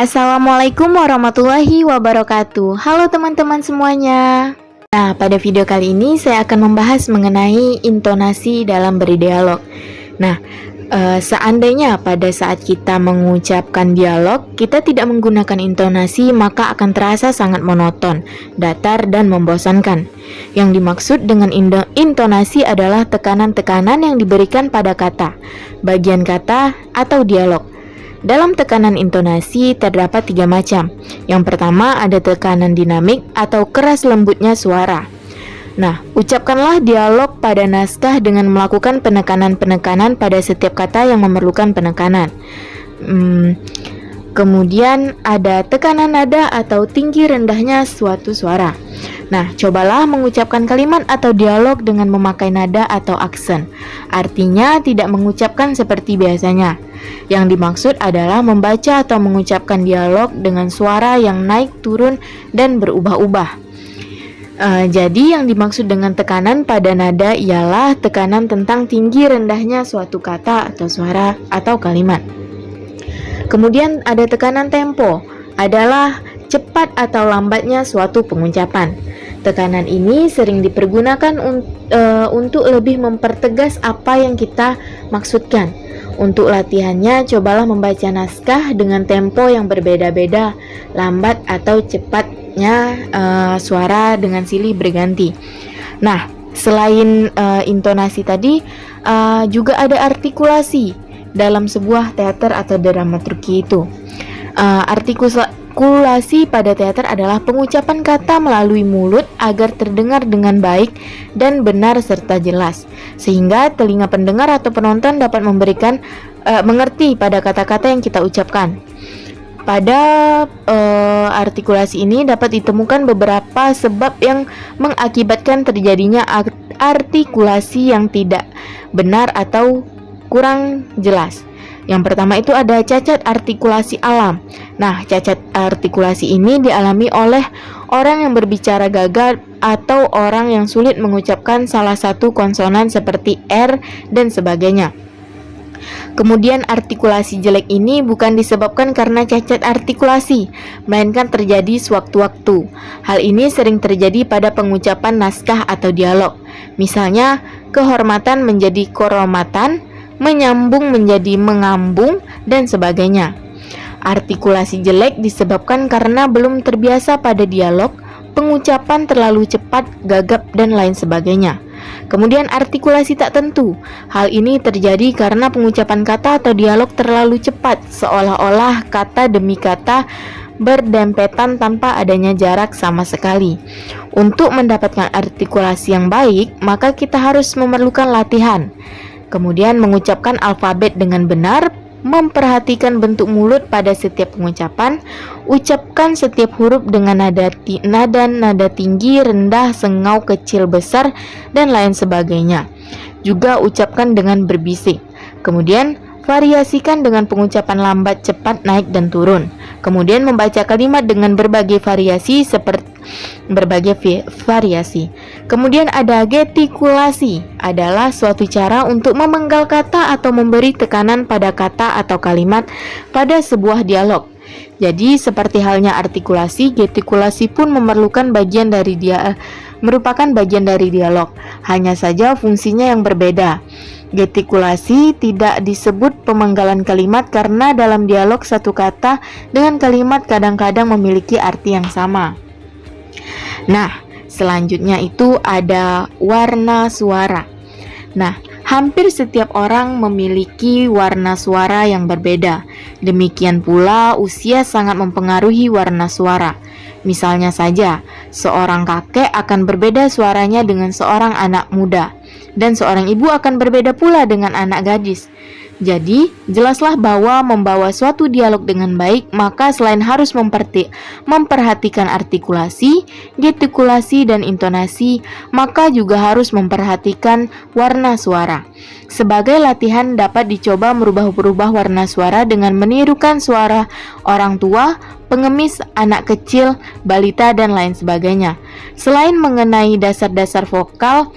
Assalamualaikum warahmatullahi wabarakatuh. Halo teman-teman semuanya. Nah, pada video kali ini saya akan membahas mengenai intonasi dalam berdialog. Nah, seandainya pada saat kita mengucapkan dialog, kita tidak menggunakan intonasi, maka akan terasa sangat monoton, datar, dan membosankan. Yang dimaksud dengan intonasi adalah tekanan-tekanan yang diberikan pada kata, bagian kata, atau dialog. Dalam tekanan intonasi terdapat 3 macam. Yang pertama ada tekanan dinamik atau keras lembutnya suara. Nah, ucapkanlah dialog pada naskah dengan melakukan penekanan-penekanan pada setiap kata yang memerlukan penekanan. Kemudian ada tekanan nada atau tinggi rendahnya suatu suara. Nah, cobalah mengucapkan kalimat atau dialog dengan memakai nada atau aksen. Artinya tidak mengucapkan seperti biasanya. Yang dimaksud adalah membaca atau mengucapkan dialog dengan suara yang naik turun dan berubah-ubah. Jadi yang dimaksud dengan tekanan pada nada ialah tekanan tentang tinggi rendahnya suatu kata atau suara atau kalimat. Kemudian ada tekanan tempo, adalah cepat atau lambatnya suatu pengucapan. Tekanan ini sering dipergunakan untuk lebih mempertegas apa yang kita maksudkan. Untuk latihannya, cobalah membaca naskah dengan tempo yang berbeda-beda, lambat atau cepatnya suara dengan silih berganti. Nah, selain intonasi tadi, juga ada artikulasi dalam sebuah teater atau dramaturgi itu. Artikulasi pada teater adalah pengucapan kata melalui mulut agar terdengar dengan baik dan benar serta jelas, sehingga telinga pendengar atau penonton dapat mengerti pada kata-kata yang kita ucapkan. Pada artikulasi ini dapat ditemukan beberapa sebab yang mengakibatkan terjadinya artikulasi yang tidak benar atau kurang jelas. Yang pertama itu ada cacat artikulasi alam. Nah, cacat artikulasi ini dialami oleh orang yang berbicara gagal atau orang yang sulit mengucapkan salah satu konsonan seperti R dan sebagainya. Kemudian artikulasi jelek ini bukan disebabkan karena cacat artikulasi, melainkan terjadi sewaktu-waktu. Hal ini sering terjadi pada pengucapan naskah atau dialog. Misalnya, kehormatan menjadi koromatan, menyambung menjadi mengambung, dan sebagainya. Artikulasi jelek disebabkan karena belum terbiasa pada dialog, pengucapan terlalu cepat, gagap, dan lain sebagainya. Kemudian artikulasi tak tentu. Hal ini terjadi karena pengucapan kata atau dialog terlalu cepat, seolah-olah kata demi kata berdempetan tanpa adanya jarak sama sekali. Untuk mendapatkan artikulasi yang baik, maka kita harus memerlukan latihan. Kemudian mengucapkan alfabet dengan benar, memperhatikan bentuk mulut pada setiap pengucapan, ucapkan setiap huruf dengan nada tinggi, rendah, sengau, kecil, besar, dan lain sebagainya. Juga ucapkan dengan berbisik. Kemudian variasikan dengan pengucapan lambat, cepat, naik, dan turun. Kemudian membaca kalimat dengan berbagai variasi. Kemudian ada gestikulasi, adalah suatu cara untuk memenggal kata atau memberi tekanan pada kata atau kalimat pada sebuah dialog. Jadi seperti halnya artikulasi, gestikulasi pun merupakan bagian dari dialog. Hanya saja fungsinya yang berbeda. Gestikulasi tidak disebut pemenggalan kalimat karena dalam dialog satu kata dengan kalimat kadang-kadang memiliki arti yang sama. Nah, selanjutnya itu ada warna suara. Nah, hampir setiap orang memiliki warna suara yang berbeda. Demikian pula usia sangat mempengaruhi warna suara. Misalnya saja, seorang kakek akan berbeda suaranya dengan seorang anak muda, dan seorang ibu akan berbeda pula dengan anak gadis. Jadi, jelaslah bahwa membawa suatu dialog dengan baik, maka selain harus memperhatikan artikulasi, gestikulasi, dan intonasi, maka juga harus memperhatikan warna suara. Sebagai latihan dapat dicoba merubah-rubah warna suara dengan menirukan suara orang tua, pengemis, anak kecil, balita, dan lain sebagainya. Selain mengenai dasar-dasar vokal,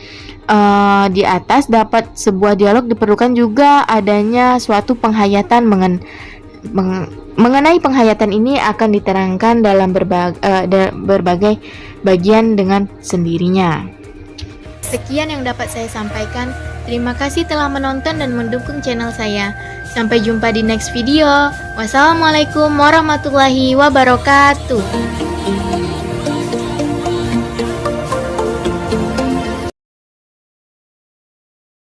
di atas, dapat sebuah dialog diperlukan juga adanya suatu penghayatan Mengenai penghayatan ini akan diterangkan dalam berbagai bagian dengan sendirinya. Sekian yang dapat saya sampaikan. Terima kasih telah menonton dan mendukung channel saya. Sampai jumpa di next video. Wassalamualaikum warahmatullahi wabarakatuh.